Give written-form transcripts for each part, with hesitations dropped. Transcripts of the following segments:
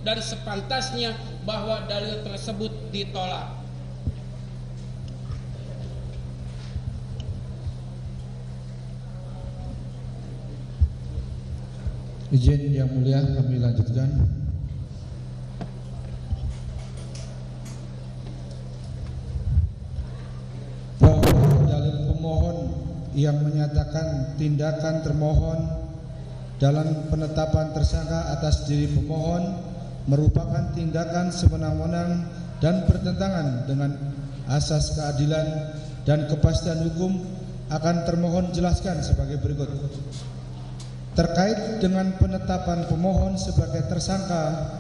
dan sepantasnya bahwa dalil tersebut ditolak. Izin Yang Mulia, kami lanjutkan. Bahwa dalil pemohon yang menyatakan tindakan termohon dalam penetapan tersangka atas diri pemohon merupakan tindakan sewenang-wenang dan bertentangan dengan asas keadilan dan kepastian hukum akan termohon jelaskan sebagai berikut. Terkait dengan penetapan pemohon sebagai tersangka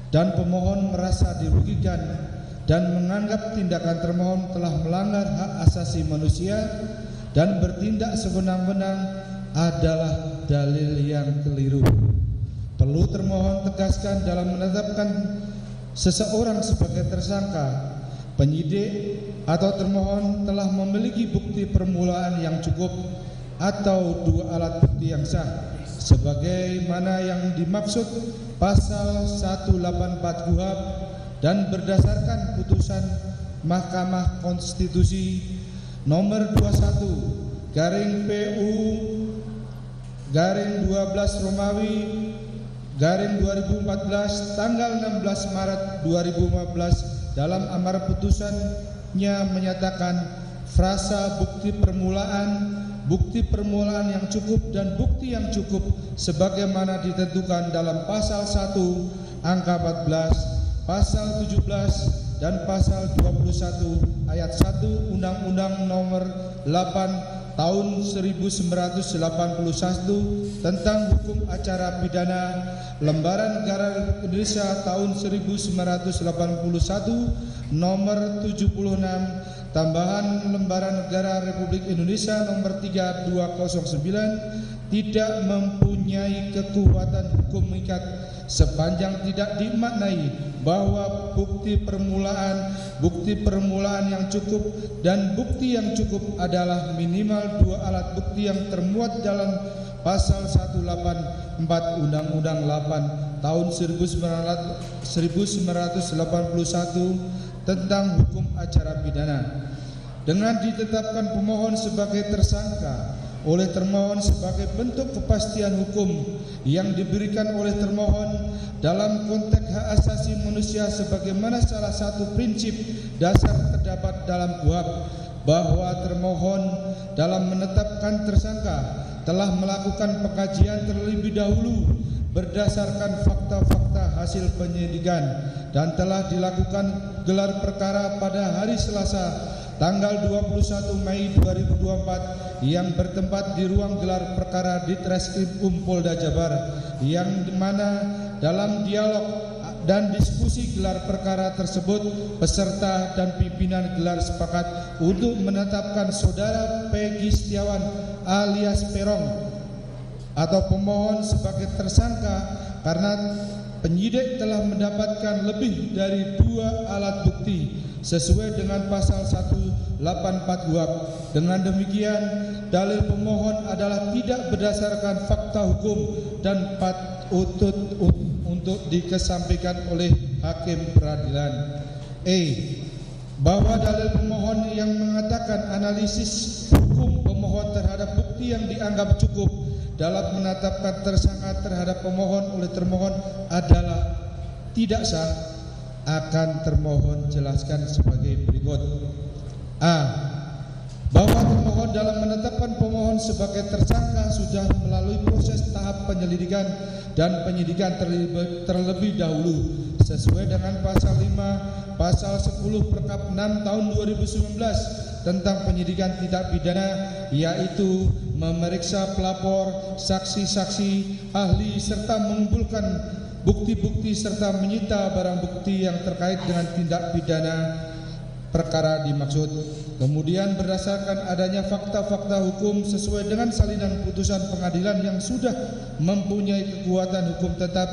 dan pemohon merasa dirugikan dan menganggap tindakan termohon telah melanggar hak asasi manusia dan bertindak sewenang-wenang adalah dalil yang keliru. Perlu termohon tegaskan dalam menetapkan seseorang sebagai tersangka, penyidik atau termohon telah memiliki bukti permulaan yang cukup atau dua alat bukti yang sah sebagaimana yang dimaksud pasal 184 KUHP dan berdasarkan putusan Mahkamah Konstitusi nomor 21/PU/12 Romawi /2014 tanggal 16 Maret 2015 dalam amar putusannya menyatakan frasa bukti permulaan yang cukup dan bukti yang cukup sebagaimana ditentukan dalam pasal 1 angka 14, pasal 17 dan pasal 21 ayat 1 Undang-Undang nomor 8 tahun 1981 tentang hukum acara pidana, Lembaran Negara Republik Indonesia tahun 1981 nomor 76 tambahan Lembaran Negara Republik Indonesia nomor 3209 tidak mempunyai kekuatan hukum mengikat sepanjang tidak dimaknai bahwa bukti permulaan yang cukup dan bukti yang cukup adalah minimal dua alat bukti yang termuat dalam pasal 184 Undang-Undang 8 tahun 1981 tentang hukum acara pidana. Dengan ditetapkan pemohon sebagai tersangka oleh termohon sebagai bentuk kepastian hukum yang diberikan oleh termohon dalam konteks hak asasi manusia sebagaimana salah satu prinsip dasar terdapat dalam KUHP, bahwa termohon dalam menetapkan tersangka telah melakukan pengkajian terlebih dahulu berdasarkan fakta-fakta hasil penyidikan dan telah dilakukan gelar perkara pada hari Selasa tanggal 21 Mei 2024 yang bertempat di ruang gelar perkara di Treskrim Polda Jabar, yang mana dalam dialog dan diskusi gelar perkara tersebut peserta dan pimpinan gelar sepakat untuk menetapkan saudara Peggy Setiawan alias Perong atau pemohon sebagai tersangka karena penyidik telah mendapatkan lebih dari dua alat bukti sesuai dengan pasal 184 KUHP. Dengan demikian, dalil pemohon adalah tidak berdasarkan fakta hukum dan patut untuk dikesampingkan oleh hakim peradilan. Bahwa dalil pemohon yang mengatakan analisis hukum pemohon terhadap bukti yang dianggap cukup dalam menetapkan tersangka terhadap pemohon oleh termohon adalah tidak sah, akan termohon jelaskan sebagai berikut. Bahwa termohon dalam menetapkan pemohon sebagai tersangka sudah melalui proses tahap penyelidikan dan penyidikan terlebih dahulu sesuai dengan pasal 5 pasal 10 Perkap 6 tahun 2019 tentang penyidikan tindak pidana, yaitu memeriksa pelapor, saksi-saksi, ahli serta mengumpulkan bukti-bukti serta menyita barang bukti yang terkait dengan tindak pidana perkara dimaksud. Kemudian berdasarkan adanya fakta-fakta hukum sesuai dengan salinan putusan pengadilan yang sudah mempunyai kekuatan hukum tetap,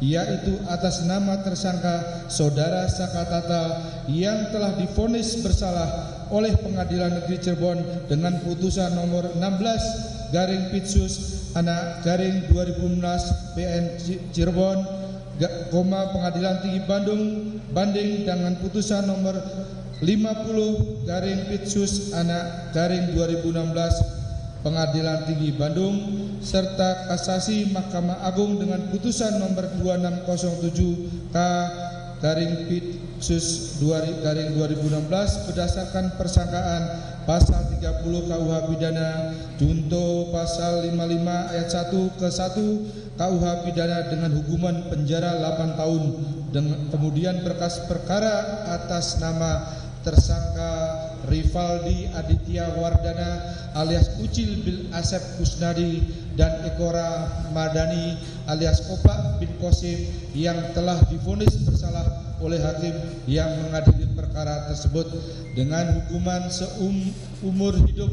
yaitu atas nama tersangka Saudara Sakatata yang telah divonis bersalah oleh Pengadilan Negeri Cirebon dengan putusan nomor 16/Pitsus anak garing 2016 PN Cirebon Pengadilan Tinggi Bandung banding dengan putusan nomor 50/Pitsus/Anak/2016 Pengadilan Tinggi Bandung serta kasasi Mahkamah Agung dengan putusan nomor 2607K/Pitsus/2016 berdasarkan persangkaan pasal 30 KUH pidana junto pasal 55 ayat 1 ke 1 KUH pidana dengan hukuman penjara 8 tahun. Kemudian berkas perkara atas nama tersangka Rivaldi Aditya Wardana alias Ucil bin Asep Kusnadi dan Ekora Madani alias Opak bin Kosim yang telah divonis bersalah oleh hakim yang mengadili perkara tersebut dengan hukuman seumur hidup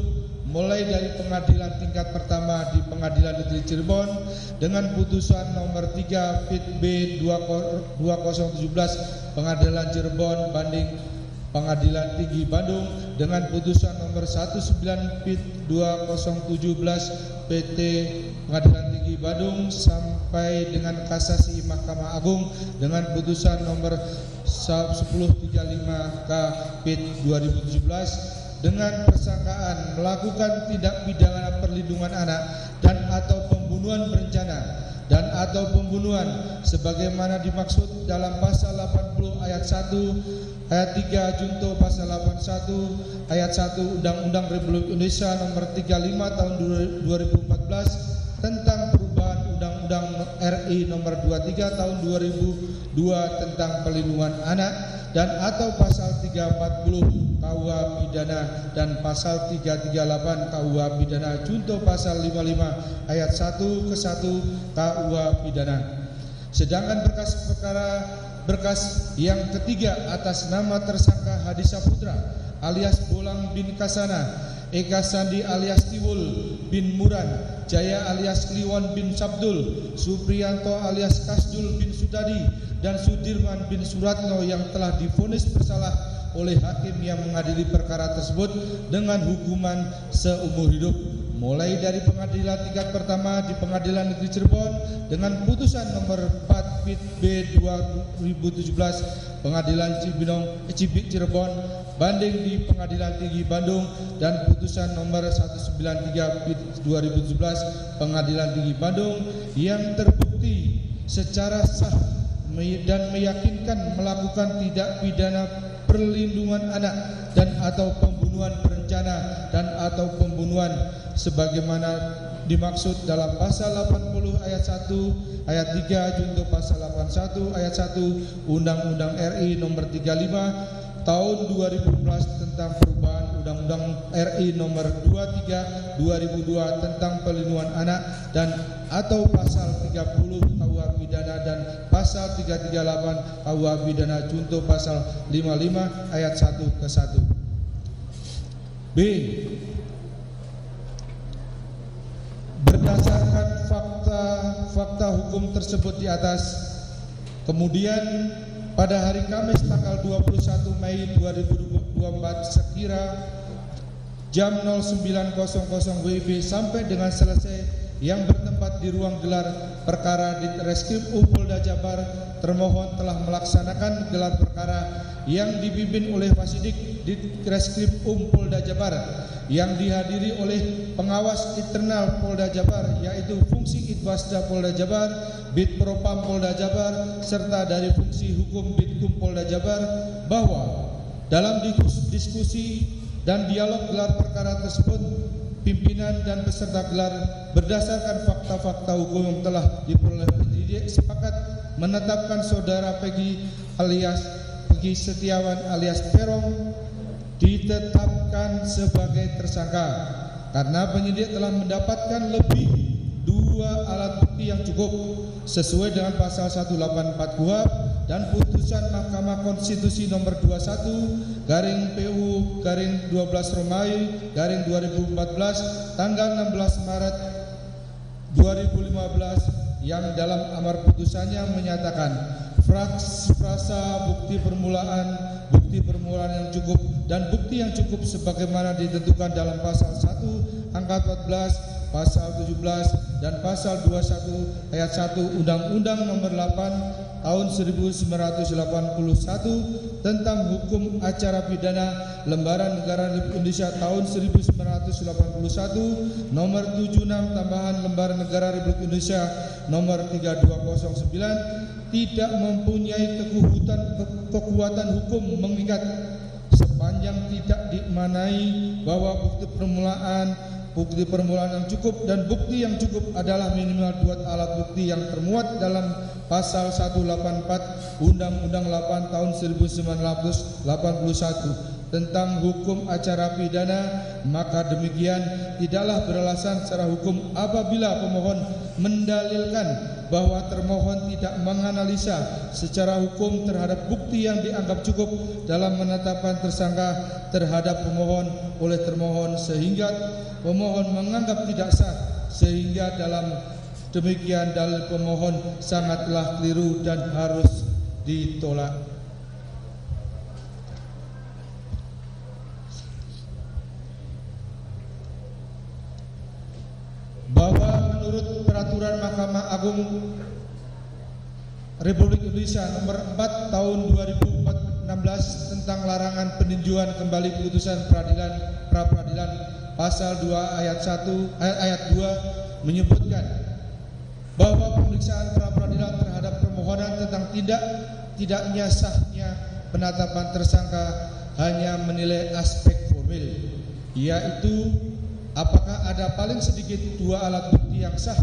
mulai dari pengadilan tingkat pertama di Pengadilan Negeri Cirebon dengan putusan nomor 3 Pit B 2017 Pengadilan Cirebon banding Pengadilan Tinggi Bandung dengan putusan nomor 19 Pit 2017 PT Pengadilan Tinggi Bandung sampai dengan kasasi Mahkamah Agung dengan putusan nomor 1035 K Pit 2017 dengan persangkaan melakukan tindak pidana perlindungan anak dan atau pembunuhan berencana dan atau pembunuhan sebagaimana dimaksud dalam pasal 80 ayat 1 ayat 3 junto pasal 81 ayat 1 Undang-Undang Republik Indonesia nomor 35 tahun 2014 tentang perubahan Undang-Undang RI nomor 23 tahun 2002 tentang perlindungan anak dan atau pasal 340 KUH pidana dan pasal 338 KUH pidana junto pasal 55 ayat 1 ke 1 KUH pidana. Sedangkan berkas yang ketiga atas nama tersangka Hadi Saputra alias Bolang bin Kasana, Eka Sandi alias Tiwul bin Muran, Jaya alias Kliwon bin Sabdul, Supriyanto alias Kasdul bin Sudadi dan Sudirman bin Suratno yang telah divonis bersalah oleh hakim yang mengadili perkara tersebut dengan hukuman seumur hidup mulai dari pengadilan tingkat pertama di Pengadilan Negeri Cirebon dengan putusan nomor 4 Pit B 2017 Pengadilan Cibik Cirebon banding di Pengadilan Tinggi Bandung dan putusan nomor 193 Pit 2017 Pengadilan Tinggi Bandung yang terbukti secara sah dan meyakinkan melakukan tindak pidana perlindungan anak dan atau pembunuhan berencana dan atau pembunuhan sebagaimana dimaksud dalam pasal 80 ayat 1 ayat 3 junto pasal 81 ayat 1 Undang-Undang RI nomor 35 tahun 2012 tentang perubahan Undang-Undang RI nomor 23 2002 tentang perlindungan anak dan atau pasal 30 KUH pidana dan pasal 338 KUH pidana junto pasal 55 ayat 1 ke 1. B. Berdasarkan fakta hukum tersebut di atas, kemudian pada hari Kamis tanggal 21 Mei 2024 sekira jam 09.00 WIB sampai dengan selesai yang bertempat di ruang gelar perkara di Reskrim Polda Jabar, termohon telah melaksanakan gelar perkara yang dipimpin oleh Fasidik di Reskrim Polda Jabar yang dihadiri oleh pengawas internal Polda Jabar yaitu fungsi Itbasda Polda Jabar, Bid Propam Polda Jabar serta dari fungsi hukum Bidkum Polda Jabar bahwa dalam diskusi dan dialog gelar perkara tersebut pimpinan dan peserta gelar berdasarkan fakta-fakta hukum yang telah diperoleh penyidik sepakat menetapkan saudara Peggy alias Peggy Setiawan alias Peron ditetapkan sebagai tersangka karena penyidik telah mendapatkan lebih 2 alat bukti yang cukup sesuai dengan pasal 184 KUHP dan putusan Mahkamah Konstitusi nomor 21/12/2014 tanggal 16 Maret 2015 yang dalam amar putusannya menyatakan frasa bukti permulaan yang cukup dan bukti yang cukup sebagaimana ditentukan dalam pasal 1 angka 14, pasal 17 dan pasal 21 ayat 1 Undang-Undang nomor 8 tahun 1981 tentang hukum acara pidana Lembaran Negara Republik Indonesia tahun 1981 nomor 76 tambahan Lembaran Negara Republik Indonesia nomor 3209 tidak mempunyai kekuatan hukum mengikat sepanjang tidak dimaknai bahwa bukti permulaan yang cukup dan bukti yang cukup adalah minimal 2 alat bukti yang termuat dalam pasal 184 Undang-Undang 8 tahun 1981 tentang hukum acara pidana, maka demikian tidaklah beralasan secara hukum apabila pemohon mendalilkan bahwa termohon tidak menganalisa secara hukum terhadap bukti yang dianggap cukup dalam menetapkan tersangka terhadap pemohon oleh termohon sehingga pemohon menganggap tidak sah, sehingga dalam demikian dalil pemohon sangatlah keliru dan harus ditolak. Bahwa menurut peraturan Mahkamah Agung Republik Indonesia nomor 4 tahun 2016 tentang larangan peninjauan kembali putusan pra peradilan pasal 2 ayat 2 menyebutkan bahwa pemeriksaan pra peradilan terhadap permohonan tentang tidaknya sahnya penetapan tersangka hanya menilai aspek formil, yaitu apakah ada paling sedikit 2 alat bukti yang sah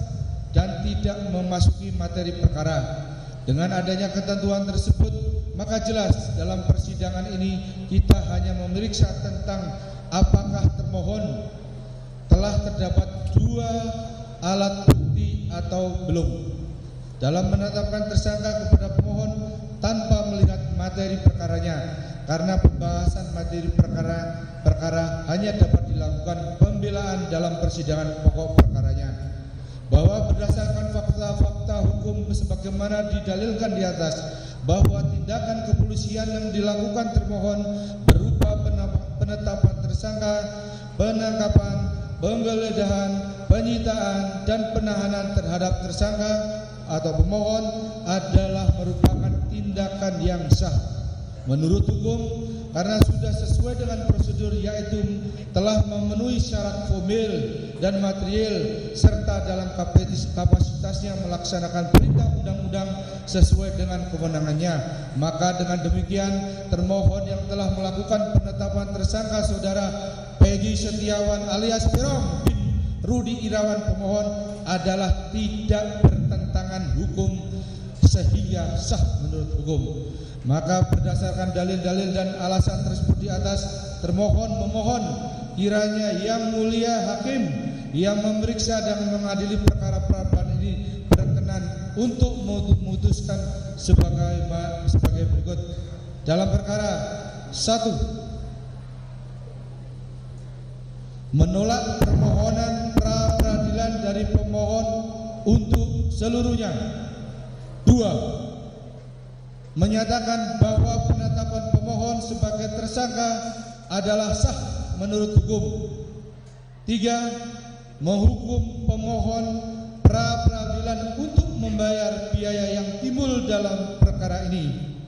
dan tidak memasuki materi perkara. Dengan adanya ketentuan tersebut, maka jelas dalam persidangan ini kita hanya memeriksa tentang apakah termohon telah terdapat 2 alat bukti atau belum dalam menetapkan tersangka kepada pemohon tanpa melihat materi perkaranya, karena pembahasan materi perkara hanya dapat dilakukan pembelaan dalam persidangan pokok perkaranya. Bahwa berdasarkan fakta-fakta hukum sebagaimana didalilkan di atas, bahwa tindakan kepolisian yang dilakukan termohon berupa penetapan tersangka, penangkapan, penggeledahan, penyitaan dan penahanan terhadap tersangka atau pemohon adalah merupakan tindakan yang sah menurut hukum, karena sudah sesuai dengan prosedur, yaitu telah memenuhi syarat formil dan material serta dalam kapasitasnya melaksanakan perintah undang-undang sesuai dengan kewenangannya. Maka dengan demikian termohon yang telah melakukan penetapan tersangka saudara Peggy Setiawan alias Peron bin Rudi Irawan pemohon adalah tidak bertentangan hukum sehingga sah menurut hukum. Maka berdasarkan dalil-dalil dan alasan tersebut di atas, termohon memohon kiranya Yang Mulia Hakim yang memeriksa dan mengadili perkara pra-peradilan ini berkenan untuk memutuskan sebagai berikut. Dalam perkara 1, menolak permohonan pra-peradilan dari pemohon untuk seluruhnya. 2, menyatakan bahwa penetapan pemohon sebagai tersangka adalah sah menurut hukum. 3, menghukum pemohon pra peradilan untuk membayar biaya yang timbul dalam perkara ini,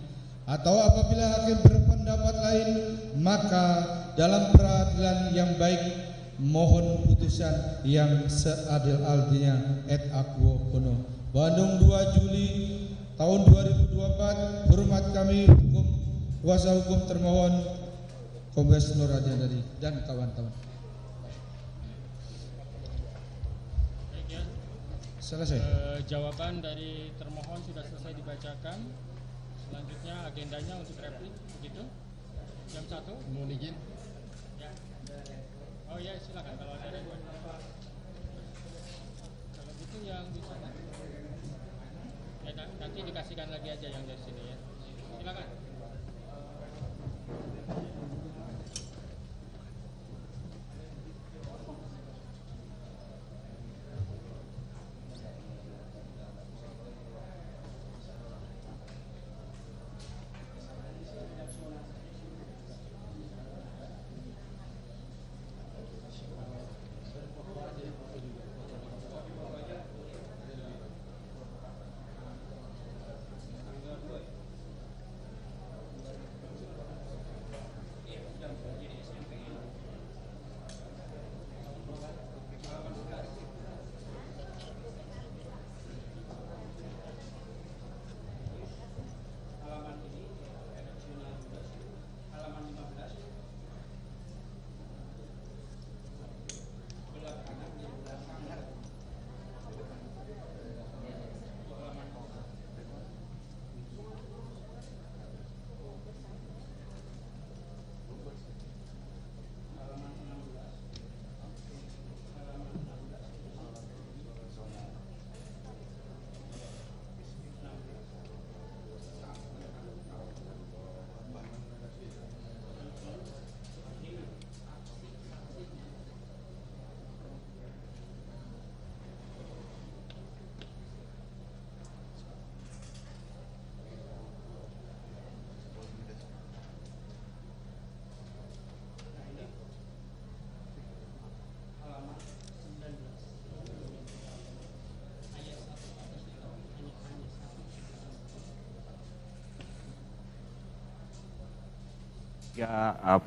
atau apabila hakim berpendapat lain, maka dalam peradilan yang baik mohon putusan yang seadil-adilnya et aquo bono. Bandung 2 Juli tahun 2024. Hormat kami kuasa hukum termohon Kombes Nur Adiandari dan kawan-kawan. Selesai. Jawaban dari termohon sudah selesai dibacakan. Selanjutnya agendanya untuk replik, begitu? Jam 1. Mohon izin. Ya. Oh ya, silakan kalau ada replik. Kalau gitu yang di sana. Nanti dikasihkan lagi aja yang dari sini ya. Silakan.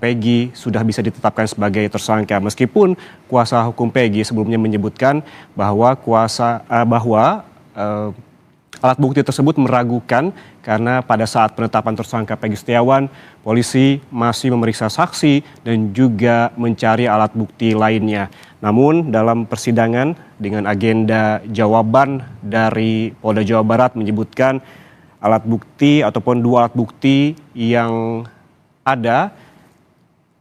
Peggy sudah bisa ditetapkan sebagai tersangka, meskipun kuasa hukum Peggy sebelumnya menyebutkan bahwa alat bukti tersebut meragukan karena pada saat penetapan tersangka Peggy Setiawan, polisi masih memeriksa saksi dan juga mencari alat bukti lainnya. Namun dalam persidangan dengan agenda jawaban dari Polda Jawa Barat menyebutkan alat bukti ataupun 2 alat bukti yang ada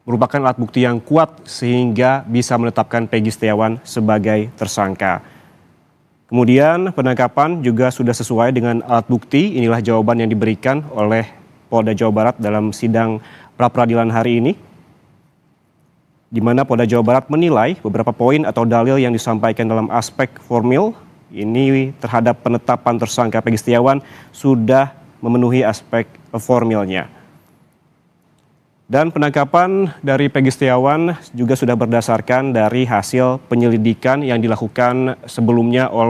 merupakan alat bukti yang kuat sehingga bisa menetapkan Peggy Setiawan sebagai tersangka. Kemudian penangkapan juga sudah sesuai dengan alat bukti. Inilah jawaban yang diberikan oleh Polda Jawa Barat dalam sidang pra-peradilan hari ini, di mana Polda Jawa Barat menilai beberapa poin atau dalil yang disampaikan dalam aspek formil ini terhadap penetapan tersangka Peggy Setiawan sudah memenuhi aspek formilnya. Dan penangkapan dari Peggy Setiawan juga sudah berdasarkan dari hasil penyelidikan yang dilakukan sebelumnya oleh